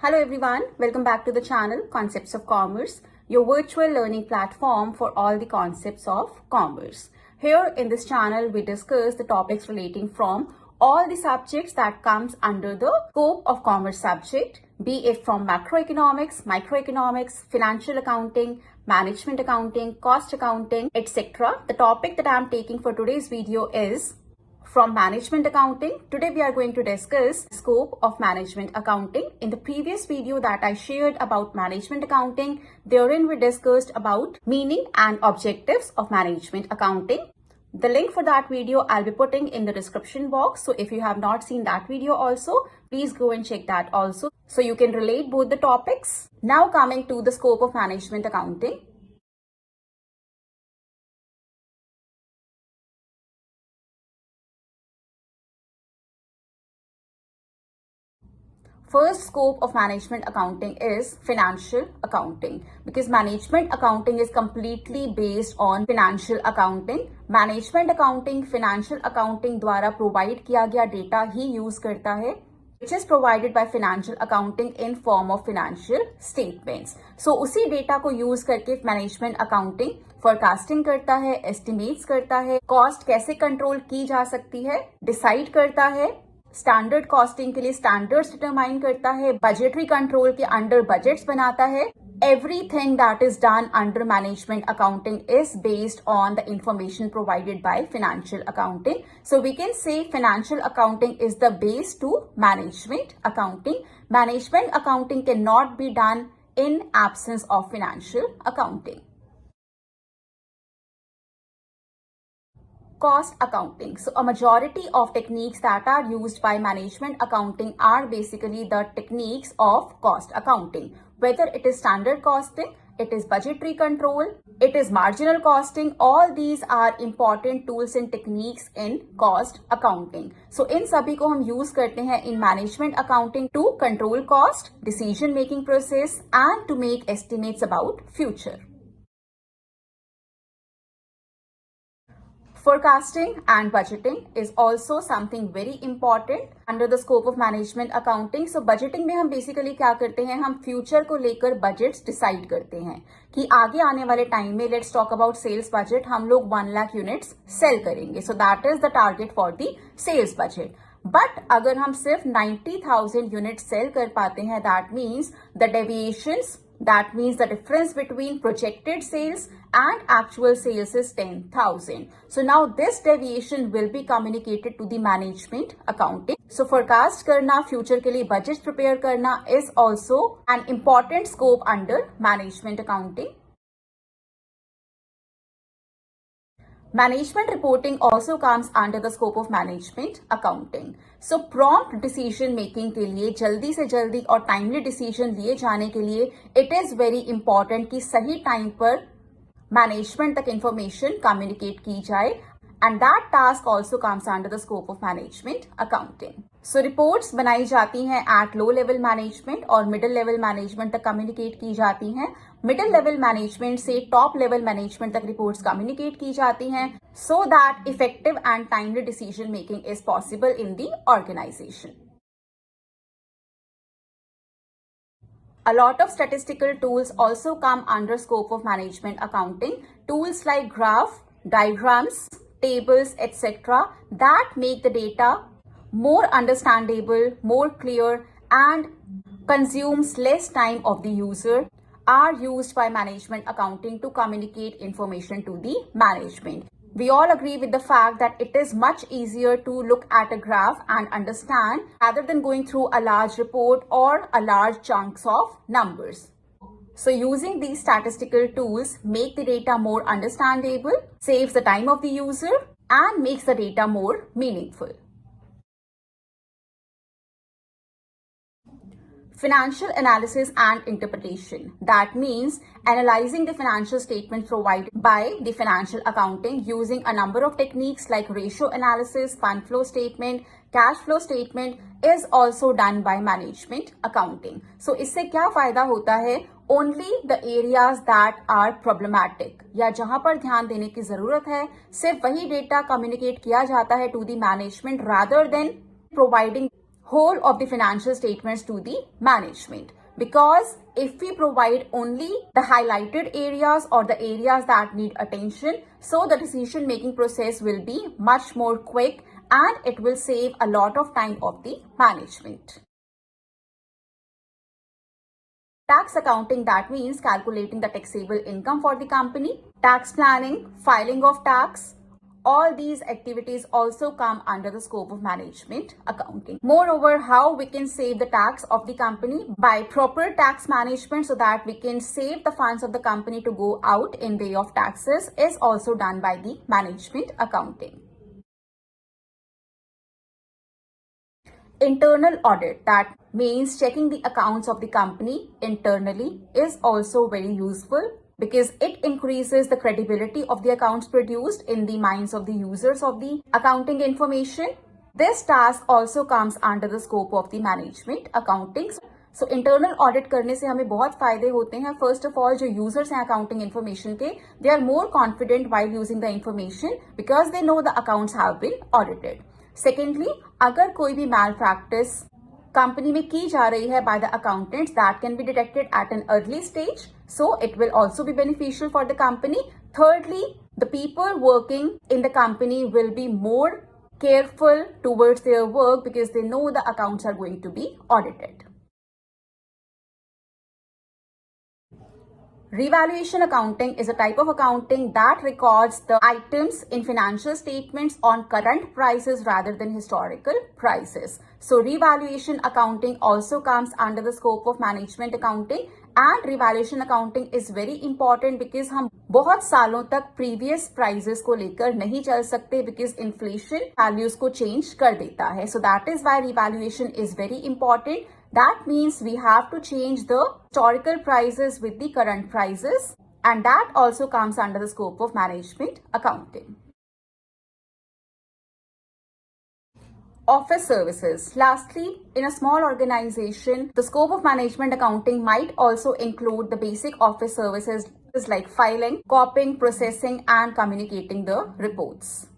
Hello everyone, welcome back to the channel Concepts of Commerce, your virtual learning platform for all the concepts of commerce. Here in this channel, we discuss the topics relating from all the subjects that comes under the scope of commerce subject, be it from macroeconomics, microeconomics, financial accounting, management accounting, cost accounting, etc. The topic that I am taking for today's video is from management accounting. Today we are going to discuss the scope of management accounting. In the previous video that I shared about management accounting, therein we discussed about meaning and objectives of management accounting. The link for that video I'll be putting in the description box. So if you have not seen that video also, please go and check that also so you can relate both the topics. Now coming to the scope of management accounting. First scope of management accounting is financial accounting, because management accounting is completely based on financial accounting. Management accounting financial accounting द्वारा provide किया गया data ही use करता है, which is provided by financial accounting in form of financial statements. So उसी data को use करके management accounting forecasting करता है, estimates करता है, cost कैसे control की जा सकती है, decide करता है, स्टैंडर्ड कॉस्टिंग के लिए स्टैंडर्ड्स डिटरमाइन करता है, बजटरी कंट्रोल के अंडर बजट्स बनाता है. Everything that is done under management accounting is based on the information provided by financial accounting. So we can say financial accounting is the base to management accounting. Management accounting cannot be done in absence of financial accounting. Cost accounting. So a majority of techniques that are used by management accounting are basically the techniques of cost accounting. Whether it is standard costing, it is budgetary control, it is marginal costing, all these are important tools and techniques in cost accounting. So इन सभी को हम use करते हैं in management accounting to control cost, decision making process and to make estimates about future. Forecasting and budgeting is also something very important under the scope of management accounting. So budgeting में हम basically क्या करते हैं, हम future को लेकर budgets decide करते हैं कि आगे आने वाले time में let's talk about sales budget, हम लोग 1 lakh units sell करेंगे. So that is the target for the sales budget. But अगर हम सिर्फ 90,000 units sell कर पाते हैं, that means the deviations, that means the difference between projected sales and actual sales is 10,000. So now this deviation will be communicated to the management accounting. So forecast करना, future के लिए budget prepare करना is also an important scope under management accounting. Management reporting also comes under the scope of management accounting. So prompt decision making के लिए, जल्दी से जल्दी और timely decision लिए जाने के लिए, it is very important कि सही time पर management तक information communicate की जाए, and that task also comes under the scope of management accounting. So reports बनाई जाती हैं at low level management और middle level management तक communicate की जाती हैं. Middle level management से top level management तक reports communicate की जाती हैं, so that effective and timely decision making is possible in the organization. A lot of statistical tools also come under scope of management accounting. Tools like graph, diagrams, tables, etc. that make the data more understandable, more clear and consumes less time of the user are used by management accounting to communicate information to the management. We all agree with the fact that it is much easier to look at a graph and understand rather than going through a large report or a large chunks of numbers. So using these statistical tools make the data more understandable, saves the time of the user and makes the data more meaningful. Financial analysis and interpretation. That means analyzing the financial statements provided by the financial accounting using a number of techniques like ratio analysis, fund flow statement, cash flow statement is also done by management accounting. So इससे क्या फायदा होता है? Only the areas that are problematic या जहां पर ध्यान देने की जरूरत है, सिर्फ वही डेटा कम्युनिकेट किया जाता है to the management rather than providing whole of the financial statements to the management. Because if we provide only the highlighted areas or the areas that need attention, so the decision making process will be much more quick and it will save a lot of time of the management. Tax accounting, that means calculating the taxable income for the company, tax planning, filing of tax. All these activities also come under the scope of management accounting. Moreover, how we can save the tax of the company by proper tax management so that we can save the funds of the company to go out in way of taxes is also done by the management accounting. Internal audit, that means checking the accounts of the company internally, is also very useful because it increases the credibility of the accounts produced in the minds of the users of the accounting information. This task also comes under the scope of the management accounting. So internal audit करने से हमें बहुत फायदे होते हैं. First of all, जो users हैं accounting information के, they are more confident while using the information because they know the accounts have been audited. Secondly, अगर कोई भी malpractice कंपनी में की जा रही है by the accountants, that can be detected at an early stage, so it will also be beneficial for the company. Thirdly, the people working in the company will be more careful towards their work because they know the accounts are going to be audited. Revaluation accounting is a type of accounting that records the items in financial statements on current prices rather than historical prices. So revaluation accounting also comes under the scope of management accounting, and revaluation accounting is very important because हम बहुत सालों तक previous prices को लेकर नहीं चल सकते because inflation values को change कर देता है. So that is why revaluation is very important. That means we have to change the historical prices with the current prices, and that also comes under the scope of management accounting. Office services. Lastly, in a small organization, the scope of management accounting might also include the basic office services like filing, copying, processing, and communicating the reports.